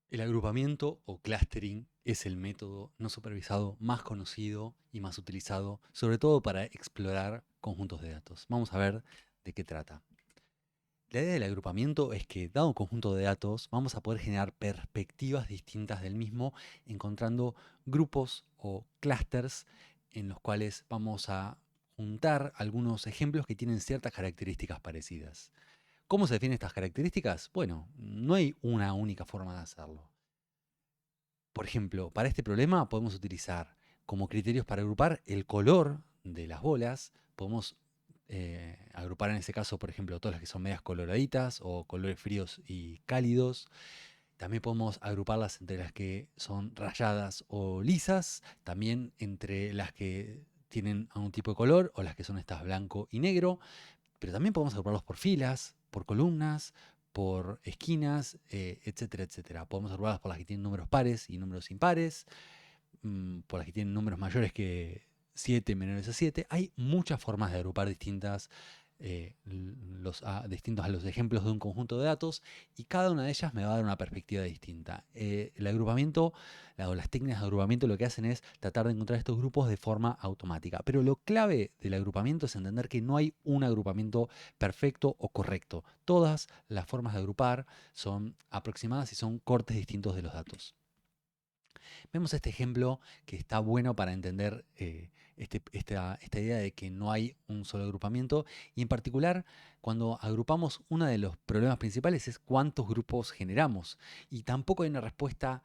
El agrupamiento o clustering es el método no supervisado más conocido y más utilizado, sobre todo para explorar conjuntos de datos. Vamos a ver de qué trata. La idea del agrupamiento es que, dado un conjunto de datos, vamos a poder generar perspectivas distintas del mismo, encontrando grupos o clusters en los cuales vamos a juntar algunos ejemplos que tienen ciertas características parecidas. ¿Cómo se definen estas características? Bueno, no hay una única forma de hacerlo. Por ejemplo, para este problema podemos utilizar como criterios para agrupar el color de las bolas. Podemos agrupar en ese caso, por ejemplo, todas las que son medias coloraditas o colores fríos y cálidos. También podemos agruparlas entre las que son rayadas o lisas, también entre las que tienen algún tipo de color o las que son estas blanco y negro, pero también podemos agruparlos por filas, por columnas, por esquinas, etcétera, etcétera. Podemos agruparlas por las que tienen números pares y números impares, por las que tienen números mayores que 7, menores a 7. Hay muchas formas de agrupar distintas, distintos a los ejemplos de un conjunto de datos, y cada una de ellas me va a dar una perspectiva distinta. El agrupamiento, o las técnicas de agrupamiento, lo que hacen es tratar de encontrar estos grupos de forma automática. Pero lo clave del agrupamiento es entender que no hay un agrupamiento perfecto o correcto. Todas las formas de agrupar son aproximadas y son cortes distintos de los datos. Vemos este ejemplo que está bueno para entender esta idea de que no hay un solo agrupamiento, y en particular cuando agrupamos, uno de los problemas principales es cuántos grupos generamos, y tampoco hay una respuesta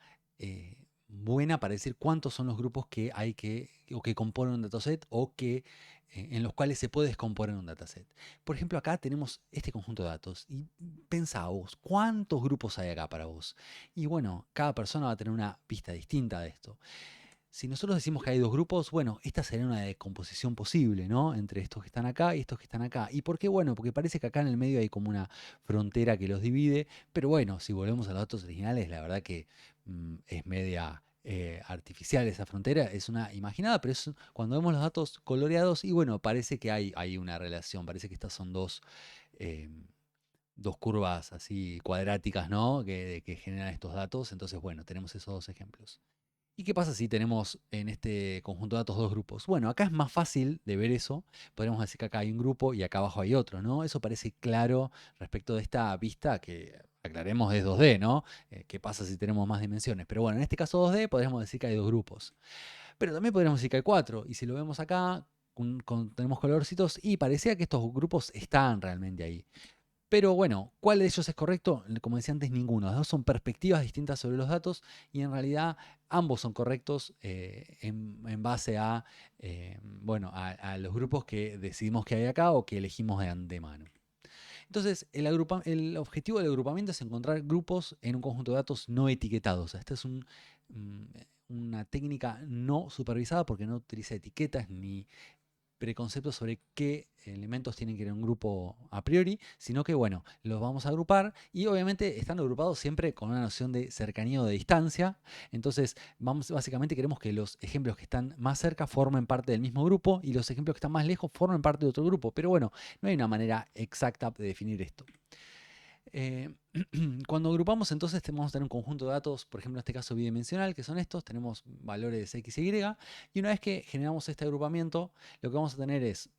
buena para decir cuántos son los grupos que hay o que componen un dataset, o que en los cuales se puede descomponer un dataset. Por ejemplo, acá tenemos este conjunto de datos y pensá vos, ¿cuántos grupos hay acá para vos? Y bueno, cada persona va a tener una vista distinta de esto. Si nosotros decimos que hay dos grupos, bueno, esta sería una decomposición posible, ¿no? Entre estos que están acá y estos que están acá. ¿Y por qué? Bueno, porque parece que acá en el medio hay como una frontera que los divide, pero bueno, si volvemos a los datos originales, la verdad que es media artificial esa frontera, es una imaginada, pero es cuando vemos los datos coloreados y bueno, parece que hay una relación, parece que estas son eh, dos curvas así cuadráticas, ¿no? Que generan estos datos. Entonces, bueno, tenemos esos dos ejemplos. ¿Y qué pasa si tenemos en este conjunto de datos dos grupos? Bueno, acá es más fácil de ver eso. Podemos decir que acá hay un grupo y acá abajo hay otro, ¿no? Eso parece claro respecto de esta vista que, aclaremos, es 2D, ¿no? ¿Qué pasa si tenemos más dimensiones? Pero bueno, en este caso 2D podríamos decir que hay dos grupos. Pero también podríamos decir que hay cuatro. Y si lo vemos acá, tenemos colorcitos y parecía que estos grupos están realmente ahí. Pero bueno, ¿cuál de ellos es correcto? Como decía antes, ninguno. Las dos son perspectivas distintas sobre los datos, y en realidad ambos son correctos en base a, bueno, a los grupos que decidimos que hay acá o que elegimos de antemano. Entonces, el objetivo del agrupamiento es encontrar grupos en un conjunto de datos no etiquetados. Esta es mm, una técnica no supervisada porque no utiliza etiquetas ni preconceptos sobre qué elementos tienen que ir en un grupo a priori, sino que, bueno, los vamos a agrupar y obviamente están agrupados siempre con una noción de cercanía o de distancia. Entonces, básicamente queremos que los ejemplos que están más cerca formen parte del mismo grupo y los ejemplos que están más lejos formen parte de otro grupo. Pero bueno, no hay una manera exacta de definir esto. Eh, Cuando agrupamos, entonces vamos a tener un conjunto de datos, por ejemplo en este caso bidimensional, que son estos, tenemos valores x y y, y una vez que generamos este agrupamiento, lo que vamos a tener es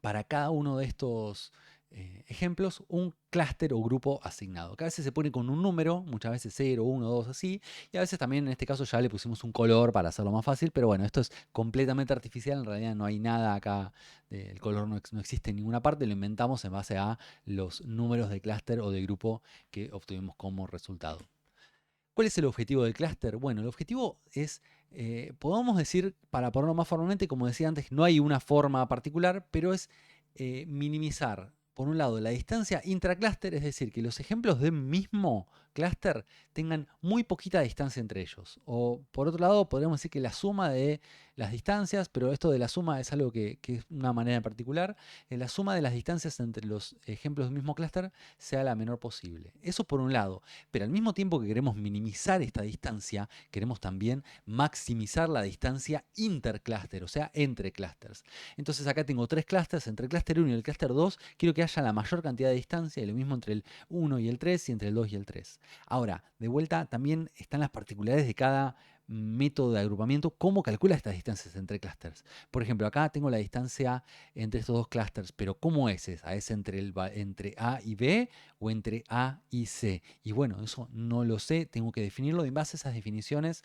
para cada uno de estos ejemplos un clúster o grupo asignado, que a veces se pone con un número, muchas veces 0, 1, 2, así, y a veces también en este caso ya le pusimos un color para hacerlo más fácil, pero bueno, esto es completamente artificial, en realidad no hay nada acá, el color no existe en ninguna parte, lo inventamos en base a los números de clúster o de grupo que obtuvimos como resultado. ¿Cuál es el objetivo del clúster? Bueno, el objetivo es, podemos decir, para ponerlo más formalmente, como decía antes, no hay una forma particular, pero es minimizar, por un lado, la distancia intraclúster, es decir, que los ejemplos del mismo clúster tengan muy poquita distancia entre ellos. O, por otro lado, podríamos decir que la suma de las distancias, pero esto de la suma es algo que es una manera en particular. La suma de las distancias entre los ejemplos del mismo clúster sea la menor posible. Eso por un lado, pero al mismo tiempo que queremos minimizar esta distancia, queremos también maximizar la distancia interclúster, o sea, entre clústeres. Entonces acá tengo tres clústeres, entre el clúster 1 y el clúster 2, quiero que haya la mayor cantidad de distancia, y lo mismo entre el 1 y el 3 y entre el 2 y el 3. Ahora, de vuelta, también están las particularidades de cada método de agrupamiento, cómo calcula estas distancias entre clústeres. Por ejemplo, acá tengo la distancia entre estos dos clústeres, pero ¿cómo es esa? ¿Es entre A y B o entre A y C? Y bueno, eso no lo sé, tengo que definirlo, y en base a esas definiciones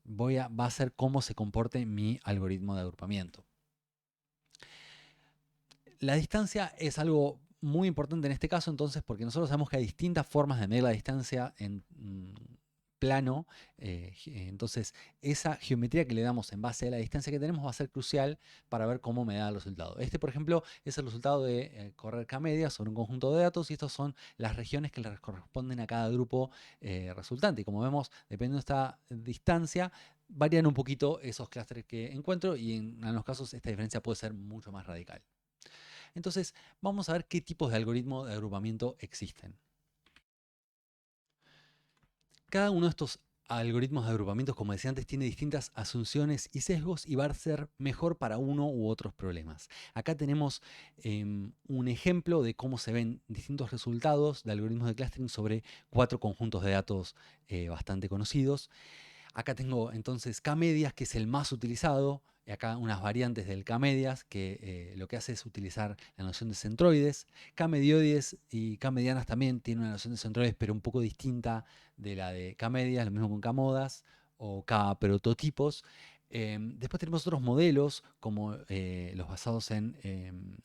va a ser cómo se comporte mi algoritmo de agrupamiento. La distancia es algo muy importante en este caso, entonces, porque nosotros sabemos que hay distintas formas de medir la distancia en plano. Entonces, esa geometría que le damos en base a la distancia que tenemos va a ser crucial para ver cómo me da el resultado. Este, por ejemplo, es el resultado de correr K-media sobre un conjunto de datos, y estas son las regiones que le corresponden a cada grupo resultante. Y como vemos, dependiendo de esta distancia, varían un poquito esos clústeres que encuentro, y en algunos casos esta diferencia puede ser mucho más radical. Entonces, vamos a ver qué tipos de algoritmos de agrupamiento existen. Cada uno de estos algoritmos de agrupamientos, como decía antes, tiene distintas asunciones y sesgos, y va a ser mejor para uno u otros problemas. Acá tenemos un ejemplo de cómo se ven distintos resultados de algoritmos de clustering sobre 4 conjuntos de datos bastante conocidos. Acá tengo entonces K-medias, que es el más utilizado, y acá unas variantes del K-medias, que lo que hace es utilizar la noción de centroides. K-medioides y K-medianas también tienen una noción de centroides, pero un poco distinta de la de K-medias, lo mismo con K-modas o K-prototipos. Después tenemos otros modelos, como los basados en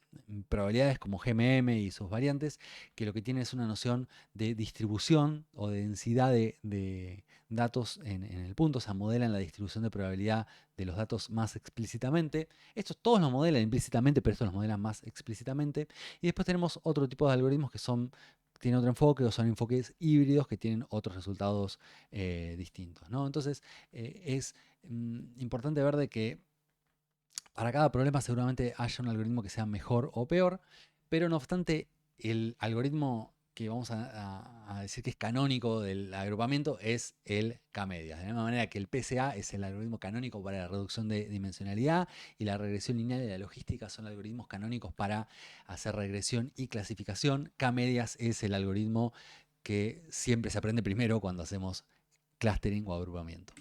probabilidades, como GMM y sus variantes, que lo que tienen es una noción de distribución o de densidad de datos en el punto, o sea, modelan la distribución de probabilidad de los datos más explícitamente. Estos todos los modelan implícitamente, pero estos los modelan más explícitamente. Y después tenemos otro tipo de algoritmos que tienen otro enfoque, o son enfoques híbridos que tienen otros resultados distintos, ¿no? Entonces, es importante ver de que para cada problema seguramente haya un algoritmo que sea mejor o peor, pero no obstante, el algoritmo que vamos a decir que es canónico del agrupamiento es el K-medias. De la misma manera que el PCA es el algoritmo canónico para la reducción de dimensionalidad, y la regresión lineal y la logística son algoritmos canónicos para hacer regresión y clasificación. K-medias es el algoritmo que siempre se aprende primero cuando hacemos clustering o agrupamiento.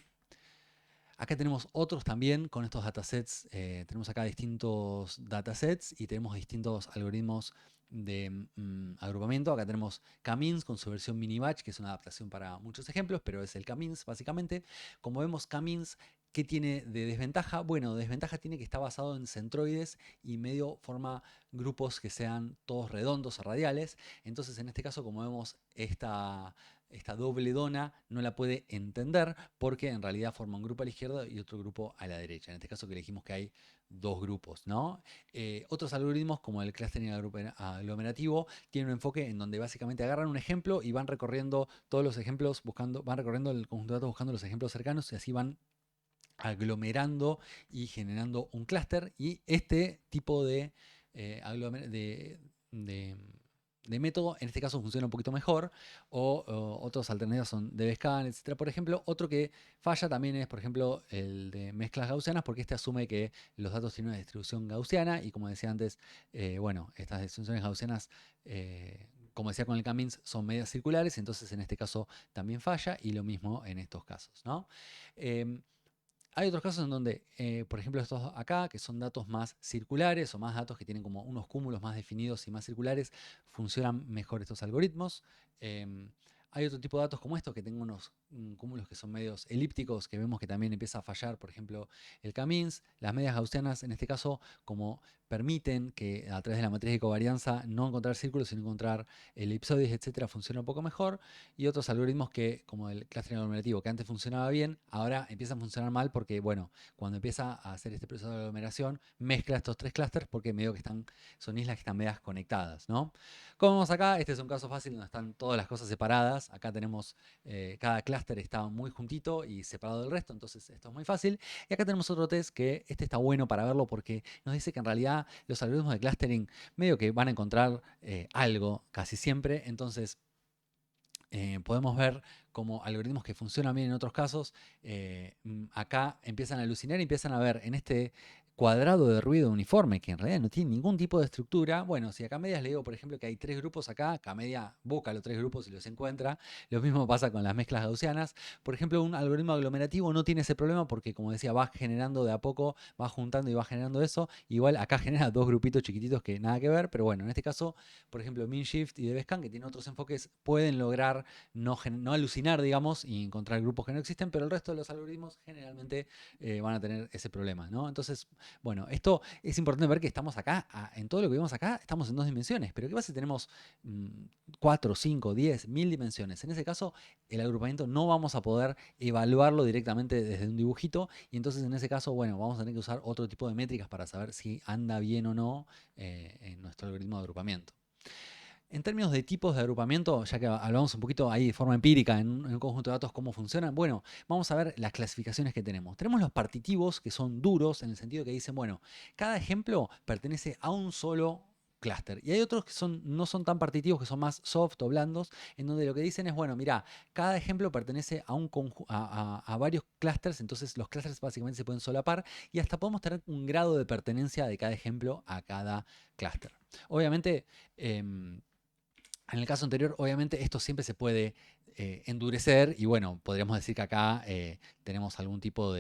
Acá tenemos otros también con estos datasets. Tenemos acá distintos datasets y tenemos distintos algoritmos de agrupamiento. Acá tenemos K-means con su versión mini-batch, que es una adaptación para muchos ejemplos, pero es el K-means básicamente. Como vemos, K-means, ¿qué tiene de desventaja? Bueno, de desventaja tiene que está basado en centroides y medio forma grupos que sean todos redondos o radiales. Entonces, en este caso, como vemos, esta doble dona no la puede entender, porque en realidad forma un grupo a la izquierda y otro grupo a la derecha. En este caso, que elegimos que hay dos grupos, ¿no? Otros algoritmos, como el clustering aglomerativo, tienen un enfoque en donde básicamente agarran un ejemplo y van recorriendo todos los ejemplos, van recorriendo el conjunto de datos buscando los ejemplos cercanos, y así van aglomerando y generando un clúster. Y este tipo de método en este caso funciona un poquito mejor, o otras alternativas son DBSCAN, etc. Por ejemplo, otro que falla también es, por ejemplo, el de mezclas gaussianas, porque este asume que los datos tienen una distribución gaussiana, y como decía antes, bueno, estas distribuciones gaussianas, como decía con el K-means, son medias circulares, entonces en este caso también falla, y lo mismo en estos casos, ¿no? Hay otros casos en donde, por ejemplo, estos acá, que son datos más circulares, o más datos que tienen como unos cúmulos más definidos y más circulares, funcionan mejor estos algoritmos. Hay otro tipo de datos como estos, que tienen unos cúmulos que son medios elípticos, que vemos que también empieza a fallar, por ejemplo, el K-means. Las medias gaussianas, en este caso, como permiten que a través de la matriz de covarianza no encontrar círculos, sino encontrar elipsoides, etcétera, funciona un poco mejor. Y otros algoritmos que, como el clustering aglomerativo, que antes funcionaba bien, ahora empiezan a funcionar mal porque, bueno, cuando empieza a hacer este proceso de aglomeración, mezcla estos tres clústeres porque medio que son islas que están medias conectadas, ¿no? Como vemos acá, este es un caso fácil donde están todas las cosas separadas. Acá tenemos, cada clúster está muy juntito y separado del resto, entonces esto es muy fácil. Y acá tenemos otro test que este está bueno para verlo porque nos dice que en realidad los algoritmos de clustering medio que van a encontrar algo casi siempre. Entonces podemos ver como algoritmos que funcionan bien en otros casos, acá empiezan a alucinar y empiezan a ver en este cuadrado de ruido uniforme, que en realidad no tiene ningún tipo de estructura. Bueno, si a K-medias le digo, por ejemplo, que hay tres grupos acá, K-media busca los tres grupos y los encuentra. Lo mismo pasa con las mezclas gaussianas. Por ejemplo, un algoritmo aglomerativo no tiene ese problema porque, como decía, va generando de a poco, va juntando y va generando eso. Igual acá genera dos grupitos chiquititos que nada que ver, pero bueno, en este caso, por ejemplo, MinShift y DBSCAN, que tienen otros enfoques, pueden lograr no alucinar, digamos, y encontrar grupos que no existen, pero el resto de los algoritmos generalmente van a tener ese problema, ¿no? Entonces, bueno, esto es importante ver que estamos acá, en todo lo que vemos acá, estamos en dos dimensiones, pero ¿qué pasa si tenemos 4, 5, 10, 1000 dimensiones? En ese caso, el agrupamiento no vamos a poder evaluarlo directamente desde un dibujito, y entonces en ese caso, bueno, vamos a tener que usar otro tipo de métricas para saber si anda bien o no en nuestro algoritmo de agrupamiento. En términos de tipos de agrupamiento, ya que hablamos un poquito ahí de forma empírica en un conjunto de datos cómo funcionan, bueno, vamos a ver las clasificaciones que tenemos. Tenemos los partitivos, que son duros en el sentido que dicen, bueno, cada ejemplo pertenece a un solo clúster. Y hay otros que no son tan partitivos, que son más soft o blandos, en donde lo que dicen es, bueno, mira, cada ejemplo pertenece a varios clústeres, entonces los clústeres básicamente se pueden solapar y hasta podemos tener un grado de pertenencia de cada ejemplo a cada clúster. Obviamente, en el caso anterior, obviamente, esto siempre se puede endurecer y bueno, podríamos decir que acá tenemos algún tipo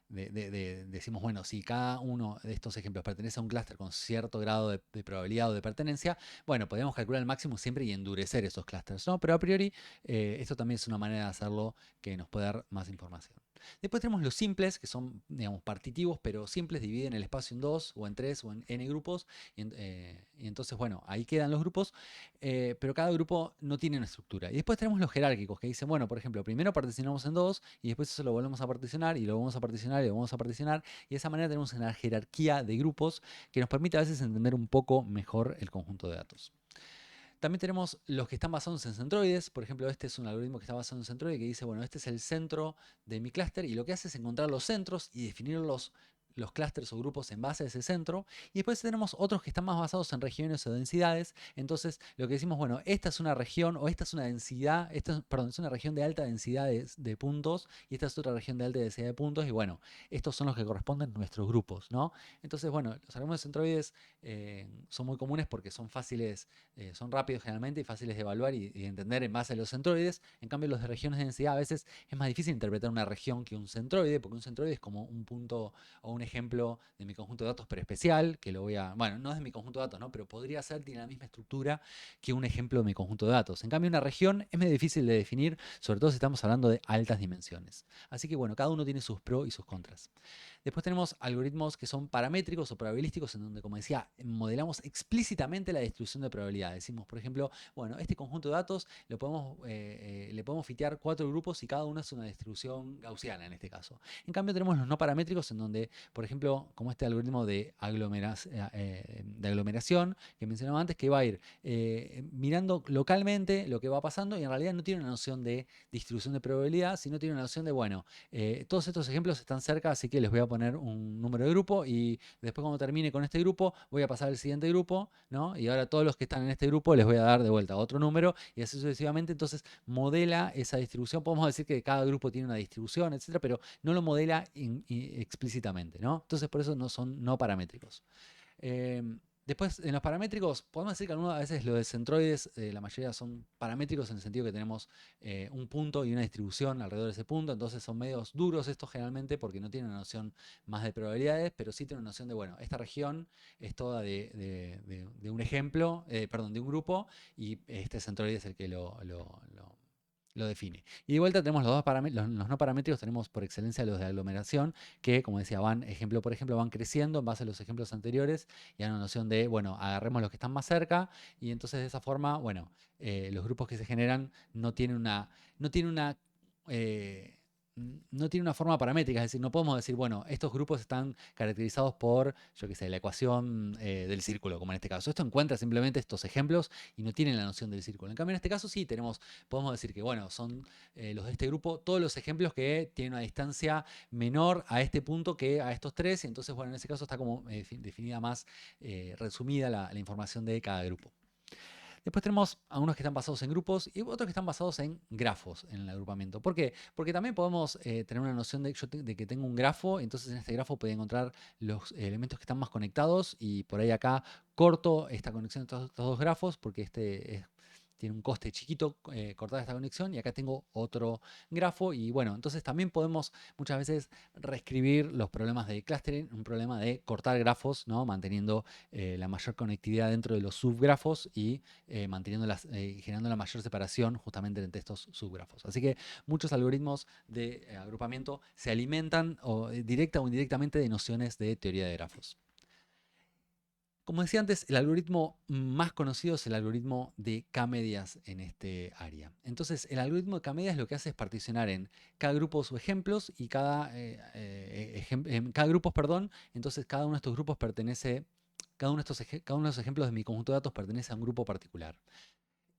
decimos, bueno, si cada uno de estos ejemplos pertenece a un clúster con cierto grado de probabilidad o de pertenencia, bueno, podríamos calcular el máximo siempre y endurecer esos clústeres, ¿no? Pero a priori, esto también es una manera de hacerlo que nos puede dar más información. Después tenemos los simples, que son, digamos, partitivos, pero simples, dividen el espacio en dos, o en tres, o en n grupos, y entonces, bueno, ahí quedan los grupos, pero cada grupo no tiene una estructura. Y después tenemos los jerárquicos, que dicen, bueno, por ejemplo, primero particionamos en dos, y después eso lo volvemos a particionar, y lo vamos a particionar, y lo vamos a particionar, y de esa manera tenemos una jerarquía de grupos que nos permite a veces entender un poco mejor el conjunto de datos. También tenemos los que están basados en centroides. Por ejemplo, este es un algoritmo que está basado en centroide que dice, bueno, este es el centro de mi clúster, y lo que hace es encontrar los centros y definir los clústeres o grupos en base a ese centro. Y después tenemos otros que están más basados en regiones o densidades. Entonces, lo que decimos, bueno, esta es una región o esta es una densidad, perdón, es una región de alta densidad de puntos y esta es otra región de alta densidad de puntos. Y bueno, estos son los que corresponden a nuestros grupos, ¿no? Entonces, bueno, los algoritmos de centroides son muy comunes porque son fáciles, son rápidos generalmente y fáciles de evaluar y entender en base a los centroides. En cambio, los de regiones de densidad a veces es más difícil interpretar una región que un centroide, porque un centroide es como un punto o un ejemplo de mi conjunto de datos, pero especial, que lo voy a, bueno, no es de mi conjunto de datos, ¿no? Pero podría ser, tiene la misma estructura que un ejemplo de mi conjunto de datos. En cambio, una región es muy difícil de definir, sobre todo si estamos hablando de altas dimensiones. Así que bueno, cada uno tiene sus pros y sus contras. Después tenemos algoritmos que son paramétricos o probabilísticos, en donde, como decía, modelamos explícitamente la distribución de probabilidad. Decimos, por ejemplo, bueno, este conjunto de datos le podemos fitear 4 grupos y cada uno es una distribución gaussiana en este caso. En cambio, tenemos los no paramétricos, en donde, por ejemplo, como este algoritmo de aglomeración que mencionaba antes, que va a ir mirando localmente lo que va pasando y en realidad no tiene una noción de distribución de probabilidad, sino tiene una noción de, bueno, todos estos ejemplos están cerca, así que les voy a poner un número de grupo y después cuando termine con este grupo voy a pasar al siguiente grupo, ¿no? Y ahora todos los que están en este grupo les voy a dar de vuelta otro número y así sucesivamente. Entonces modela esa distribución. Podemos decir que cada grupo tiene una distribución, etcétera, pero no lo modela explícitamente, ¿no? Entonces por eso no son no paramétricos. Después, en los paramétricos, podemos decir que algunas veces los de centroides, la mayoría son paramétricos en el sentido que tenemos un punto y una distribución alrededor de ese punto, entonces son medios duros estos generalmente porque no tienen una noción más de probabilidades, pero sí tienen una noción de, bueno, esta región es toda de un ejemplo, perdón, de un grupo, y este centroide es el que lo define. Y de vuelta tenemos los no paramétricos, tenemos por excelencia los de aglomeración, que como decía, van ejemplo por ejemplo, van creciendo en base a los ejemplos anteriores y a una noción de, bueno, agarremos los que están más cerca y entonces de esa forma, bueno, los grupos que se generan no tienen una eh, no tiene una forma paramétrica, es decir, no podemos decir, bueno, estos grupos están caracterizados por, yo qué sé, la ecuación del círculo, como en este caso. Esto encuentra simplemente estos ejemplos y no tienen la noción del círculo. En cambio, en este caso sí podemos decir que, bueno, son los de este grupo, todos los ejemplos que tienen una distancia menor a este punto que a estos tres, y entonces, bueno, en ese caso está como definida más resumida la información de cada grupo. Después tenemos algunos que están basados en grupos y otros que están basados en grafos en el agrupamiento. ¿Por qué? Porque también podemos tener una noción de que tengo un grafo, entonces en este grafo puedo encontrar los elementos que están más conectados y por ahí acá corto esta conexión de estos dos grafos porque tiene un coste chiquito cortar esta conexión y acá tengo otro grafo y bueno, entonces también podemos muchas veces reescribir los problemas de clustering, un problema de cortar grafos, ¿no? Manteniendo la mayor conectividad dentro de los subgrafos y generando la mayor separación justamente entre estos subgrafos. Así que muchos algoritmos de agrupamiento se alimentan directa o indirectamente de nociones de teoría de grafos. Como decía antes, el algoritmo más conocido es el algoritmo de K-medias en este área. Entonces, el algoritmo de K-medias lo que hace es particionar en K grupos o ejemplos y K grupos, perdón. Entonces, cada uno de estos grupos pertenece, cada uno de los ejemplos de mi conjunto de datos pertenece a un grupo particular.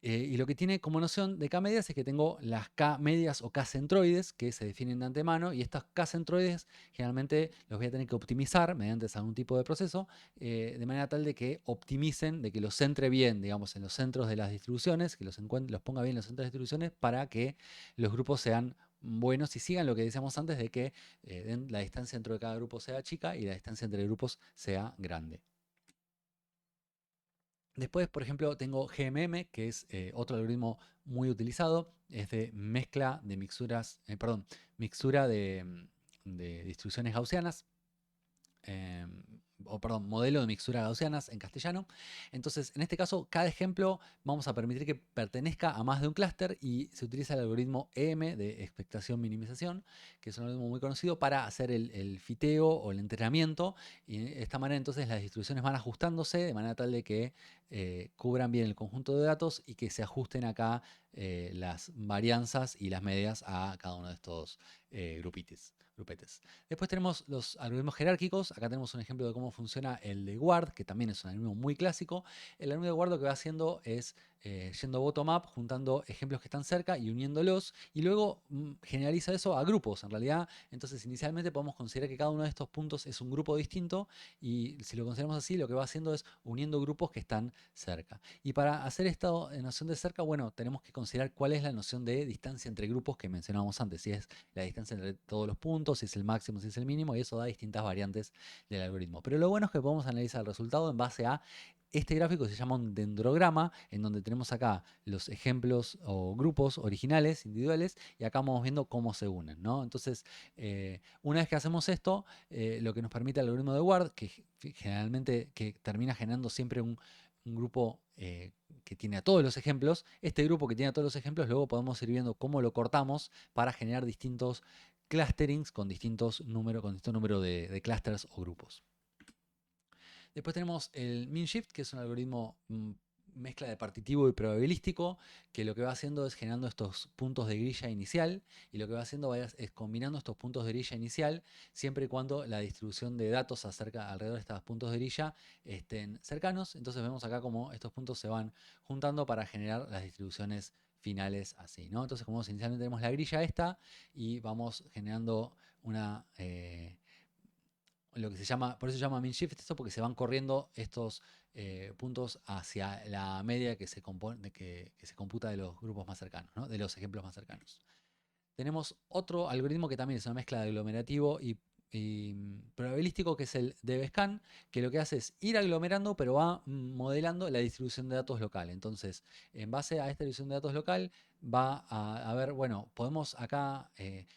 Y lo que tiene como noción de K-medias es que tengo las K-medias o K-centroides que se definen de antemano y estos K-centroides generalmente los voy a tener que optimizar mediante algún tipo de proceso de manera tal de que optimicen, de que los centre bien, digamos, en los centros de las distribuciones, que los ponga bien en los centros de distribuciones para que los grupos sean buenos y sigan lo que decíamos antes de que la distancia dentro de cada grupo sea chica y la distancia entre grupos sea grande. Después, por ejemplo, tengo GMM, que es otro algoritmo muy utilizado. Es de mezcla de mixtura de distribuciones gaussianas. eh, modelo de mixtura gaussianas en castellano. Entonces, en este caso, cada ejemplo vamos a permitir que pertenezca a más de un clúster y se utiliza el algoritmo EM de expectación minimización, que es un algoritmo muy conocido para hacer el fiteo o el entrenamiento. Y de esta manera, entonces, las distribuciones van ajustándose de manera tal de que cubran bien el conjunto de datos y que se ajusten acá las varianzas y las medias a cada uno de estos grupetes. Después tenemos los algoritmos jerárquicos. Acá tenemos un ejemplo de cómo funciona el de Ward, que también es un algoritmo muy clásico. El algoritmo de Ward lo que va haciendo es yendo bottom-up, juntando ejemplos que están cerca y uniéndolos, y luego generaliza eso a grupos, en realidad. Entonces, inicialmente podemos considerar que cada uno de estos puntos es un grupo distinto, y si lo consideramos así, lo que va haciendo es uniendo grupos que están cerca. Y para hacer esta noción de cerca, bueno, tenemos que considerar cuál es la noción de distancia entre grupos que mencionábamos antes, si es la distancia entre todos los puntos, si es el máximo, si es el mínimo, y eso da distintas variantes del algoritmo. Pero lo bueno es que podemos analizar el resultado en base a este gráfico. Se llama un dendrograma, en donde tenemos acá los ejemplos o grupos originales, individuales, y acá vamos viendo cómo se unen, ¿no? Entonces, una vez que hacemos esto, lo que nos permite el algoritmo de Ward, que generalmente que termina generando siempre un grupo que tiene a todos los ejemplos, este grupo que tiene a todos los ejemplos, luego podemos ir viendo cómo lo cortamos para generar distintos clusterings con distinto número de clusters o grupos. Después tenemos el MinShift, que es un algoritmo mezcla de partitivo y probabilístico, que lo que va haciendo es generando estos puntos de grilla inicial, y lo que va haciendo es combinando estos puntos de grilla inicial siempre y cuando la distribución de datos alrededor de estos puntos de grilla estén cercanos. Entonces vemos acá como estos puntos se van juntando para generar las distribuciones finales así, ¿no? Entonces, como inicialmente tenemos la grilla esta y vamos generando lo que se llama, por eso se llama min shift esto, porque se van corriendo estos puntos hacia la media que se computa de los grupos más cercanos, ¿no? De los ejemplos más cercanos. Tenemos otro algoritmo que también es una mezcla de aglomerativo y probabilístico, que es el DBSCAN, que lo que hace es ir aglomerando, pero va modelando la distribución de datos local. Entonces, en base a esta distribución de datos local, va a ver, bueno, podemos acá,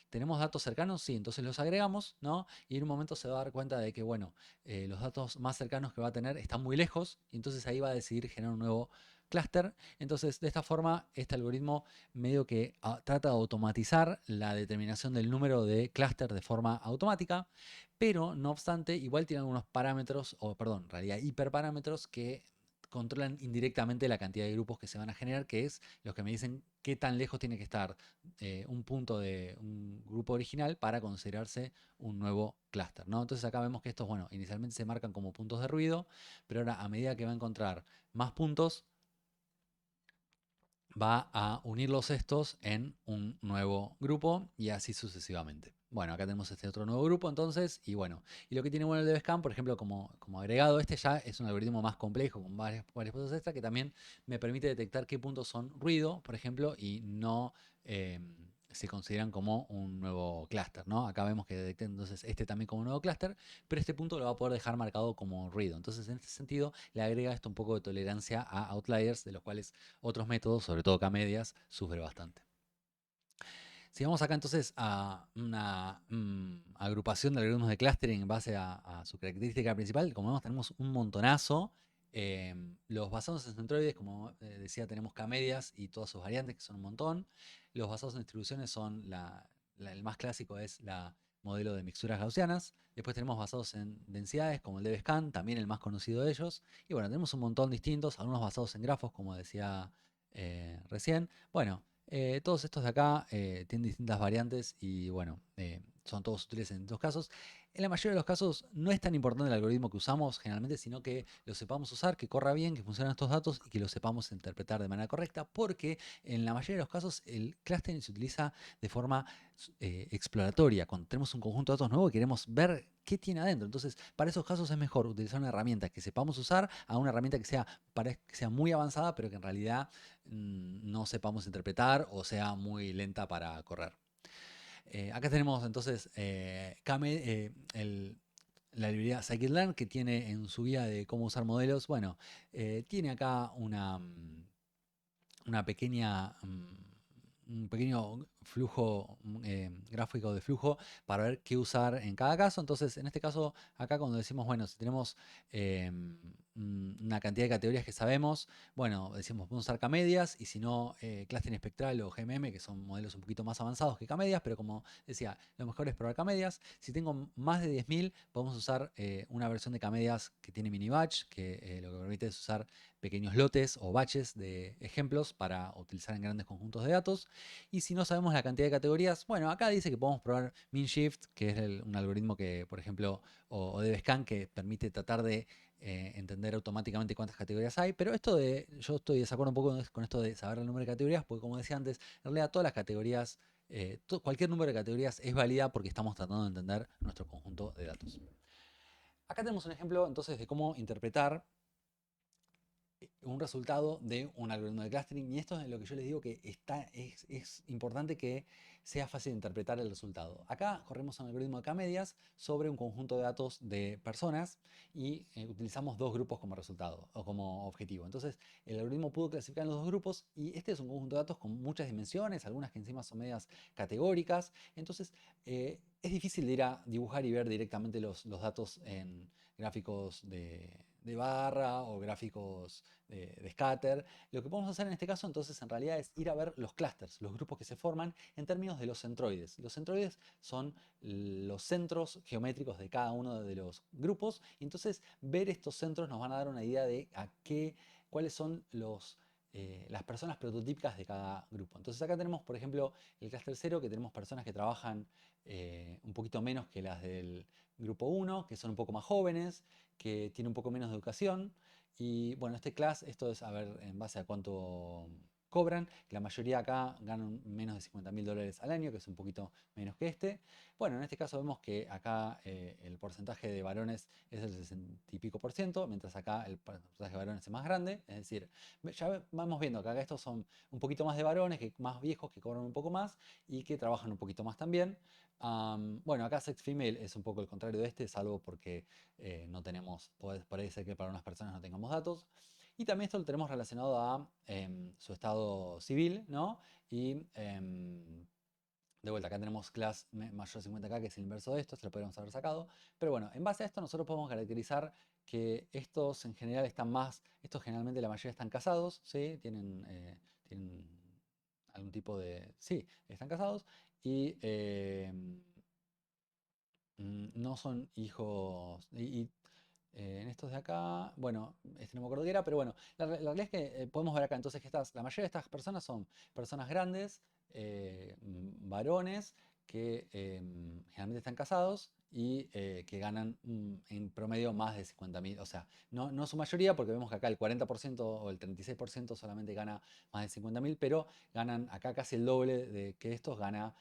tenemos datos cercanos, sí, entonces los agregamos, ¿no? Y en un momento se va a dar cuenta de que, bueno, los datos más cercanos que va a tener están muy lejos, y entonces ahí va a decidir generar un nuevo clúster. Entonces, de esta forma, este algoritmo medio que trata de automatizar la determinación del número de clúster de forma automática, pero no obstante, igual tiene algunos parámetros, o perdón, en realidad hiperparámetros que controlan indirectamente la cantidad de grupos que se van a generar, que es los que me dicen qué tan lejos tiene que estar un punto de un grupo original para considerarse un nuevo clúster, ¿no? Entonces acá vemos que estos, bueno, inicialmente se marcan como puntos de ruido, pero ahora a medida que va a encontrar más puntos, va a unirlos estos en un nuevo grupo y así sucesivamente. Bueno, acá tenemos este otro nuevo grupo entonces, y bueno, y lo que tiene bueno el DBSCAN, por ejemplo, como agregado, este ya es un algoritmo más complejo con varias cosas extra que también me permite detectar qué puntos son ruido, por ejemplo, y no se consideran como un nuevo clúster, ¿no? Acá vemos que detecté entonces este también como un nuevo clúster, pero este punto lo va a poder dejar marcado como ruido. Entonces, en este sentido, le agrega esto un poco de tolerancia a outliers, de los cuales otros métodos, sobre todo K-medias, sufre bastante. Si vamos acá entonces a una agrupación de algoritmos de clustering en base a su característica principal, como vemos tenemos un montonazo. Los basados en centroides, como decía, tenemos K-medias y todas sus variantes, que son un montón. Los basados en distribuciones son el más clásico es la modelo de mixturas gaussianas. Después tenemos basados en densidades, como el DBSCAN, también el más conocido de ellos. Y bueno, tenemos un montón distintos, algunos basados en grafos, como decía recién. Bueno, todos estos de acá tienen distintas variantes y bueno, son todos útiles en distintos casos. En la mayoría de los casos no es tan importante el algoritmo que usamos generalmente, sino que lo sepamos usar, que corra bien, que funcionen estos datos y que los sepamos interpretar de manera correcta, porque en la mayoría de los casos el clustering se utiliza de forma exploratoria, cuando tenemos un conjunto de datos nuevo y queremos ver qué tiene adentro. Entonces, para esos casos es mejor utilizar una herramienta que sepamos usar a una herramienta que sea muy avanzada, pero que en realidad no sepamos interpretar o sea muy lenta para correr. Acá tenemos entonces la librería scikit-learn, que tiene en su guía de cómo usar modelos, bueno, tiene acá una pequeña, un pequeño flujo gráfico de flujo para ver qué usar en cada caso. Entonces, en este caso, acá cuando decimos, bueno, si tenemos una cantidad de categorías que sabemos, bueno, decimos, podemos usar K-medias, y si no, clustering espectral o GMM, que son modelos un poquito más avanzados que K-medias, pero como decía, lo mejor es probar K-medias. Si tengo más de 10.000, podemos usar una versión de K-medias que tiene mini batch, que lo que permite es usar pequeños lotes o batches de ejemplos para utilizar en grandes conjuntos de datos. Y si no sabemos la cantidad de categorías, bueno, acá dice que podemos probar MinShift, que es un algoritmo que, por ejemplo, o DBSCAN, que permite tratar de entender automáticamente cuántas categorías hay, pero yo estoy de desacuerdo un poco con esto de saber el número de categorías, porque como decía antes, en realidad todas las categorías, cualquier número de categorías es válida porque estamos tratando de entender nuestro conjunto de datos. Acá tenemos un ejemplo entonces de cómo interpretar un resultado de un algoritmo de clustering, y esto es lo que yo les digo que es importante que sea fácil de interpretar el resultado. Acá corremos un algoritmo de K-medias sobre un conjunto de datos de personas y utilizamos dos grupos como resultado o como objetivo. Entonces el algoritmo pudo clasificar en los dos grupos, y este es un conjunto de datos con muchas dimensiones, algunas que encima son medias categóricas. Entonces es difícil de ir a dibujar y ver directamente los datos en gráficos de barra o gráficos de scatter. Lo que podemos hacer en este caso entonces en realidad es ir a ver los clusters, los grupos que se forman en términos de los centroides. Los centroides son los centros geométricos de cada uno de los grupos, y entonces ver estos centros nos van a dar una idea de cuáles son las personas prototípicas de cada grupo. Entonces acá tenemos, por ejemplo, el clúster 0, que tenemos personas que trabajan un poquito menos que las del grupo 1, que son un poco más jóvenes, que tienen un poco menos de educación. Y bueno, este class, esto es a ver en base a cuánto cobran. La mayoría acá ganan menos de $50.000 al año, que es un poquito menos que este. Bueno, en este caso vemos que acá el porcentaje de varones es el 60 y pico por ciento, mientras acá el porcentaje de varones es más grande. Es decir, ya vamos viendo que acá estos son un poquito más de varones, más viejos, que cobran un poco más y que trabajan un poquito más también. Bueno, acá sex female es un poco el contrario de este, salvo porque no tenemos, puede ser que para unas personas no tengamos datos. Y también esto lo tenemos relacionado a su estado civil, ¿no? Y De vuelta, acá tenemos class mayor de 50K, que es el inverso de esto, se lo podríamos haber sacado. Pero bueno, en base a esto nosotros podemos caracterizar que estos en general están más, estos generalmente la mayoría están casados, ¿sí? Tienen algún tipo de, sí, están casados y no son hijos, en estos de acá, bueno, este no me acuerdo qué era, pero bueno, la realidad es que podemos ver acá entonces que la mayoría de estas personas son personas grandes, varones, que generalmente están casados y que ganan en promedio más de 50.000. O sea, no su mayoría, porque vemos que acá el 40% o el 36% solamente gana más de 50.000, pero ganan acá casi el doble de que estos gana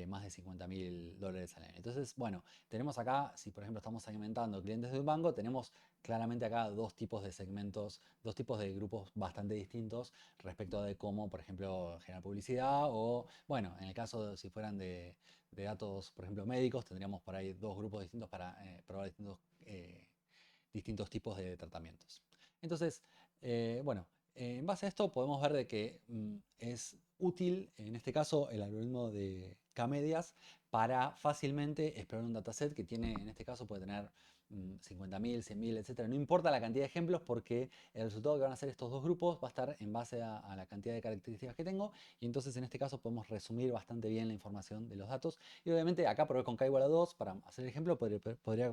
más de $50.000 al año. Entonces, bueno, tenemos acá, si por ejemplo estamos segmentando clientes de un banco, tenemos claramente acá dos tipos de segmentos, dos tipos de grupos bastante distintos respecto de cómo, por ejemplo, generar publicidad o, bueno, en el caso de si fueran de datos, por ejemplo, médicos, tendríamos por ahí dos grupos distintos para probar distintos tipos de tratamientos. Entonces, bueno, en base a esto podemos ver de que es útil, en este caso, el algoritmo de K-medias para fácilmente explorar un dataset que tiene, en este caso, puede tener 50.000, 100.000, etcétera. No importa la cantidad de ejemplos porque el resultado que van a hacer estos dos grupos va a estar en base a la cantidad de características que tengo y entonces en este caso podemos resumir bastante bien la información de los datos y obviamente acá probé con k igual a 2 para hacer el ejemplo, podría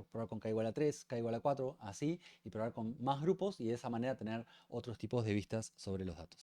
probar con k igual a 3, k igual a 4, así y probar con más grupos y de esa manera tener otros tipos de vistas sobre los datos.